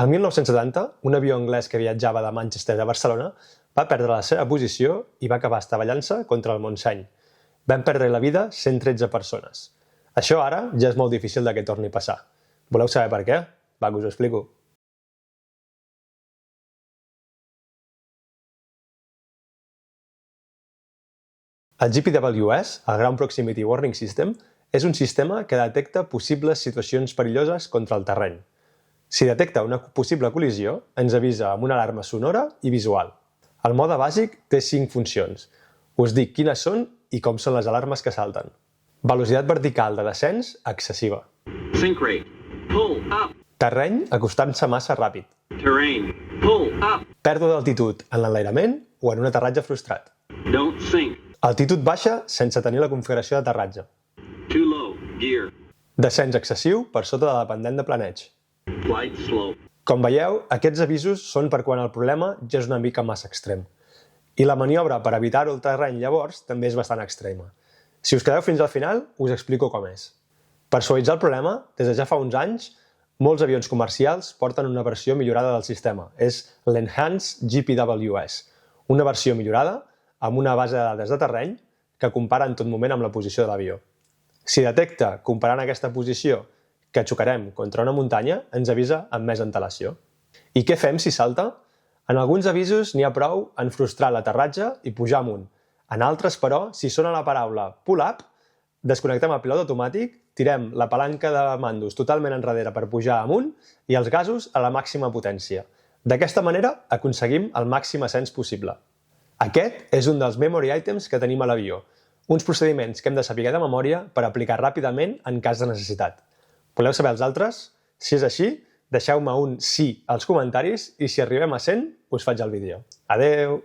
El 1970, un avió anglès que viatjava de Manchester a Barcelona va perdre la seva posició i va acabar estavellant-se contra el Montseny. Van perdre la vida 113 persones. Això ara ja és molt difícil que torni a passar. Voleu saber per què? Va, que us ho explico. El GPWS, el Ground Proximity Warning System, és un sistema que detecta possibles situacions perilloses contra el terreny. Si detecta una possible col·lisió, ens avisa amb una alarma sonora i visual. El mode bàsic té 5 funcions. Us dic quines són i com són les alarmes que salten. Velocitat vertical de descens excessiva. Sink rate. Pull up. Terreny acostant-se massa ràpid. Terrain. Pull up. Pèrdua d'altitud en l'enlairament o en un aterratge frustrat. Don't sink. Altitud baixa sense tenir la configuració d'aterratge. Too low. Gear. Descens excessiu per sota de la pendent de planeig. Flight slope. Com veieu, aquests avisos són per quan el problema ja és una mica massa extrem. I la maniobra per evitar-ho al terreny llavors també és bastant extrema. Si us quedeu fins al final, us explico com és. Per suavitzar el problema, des de ja fa uns anys, molts avions comercials porten una versió millorada del sistema. És l'Enhanced GPWS, una versió millorada amb una base de dades de terreny que compara en tot moment amb la posició de l'avió. Si detecta, comparant aquesta posició, que xocarem contra una muntanya, ens avisa amb més antelació. I què fem si salta? En alguns avisos n'hi ha prou en frustrar l'aterratge i pujar amunt. En altres, però, si sona la paraula pull up, desconnectem el pilot automàtic, tirem la palanca de mandos totalment enrere per pujar amunt i els gasos a la màxima potència. D'aquesta manera aconseguim el màxim ascens possible. Aquest és un dels memory items que tenim a l'avió, uns procediments que hem de saber de memòria per aplicar ràpidament en cas de necessitat. Voleu saber els altres? Si és així, deixeu-me un sí als comentaris i si arribem a 100 us faig el vídeo. Adeu!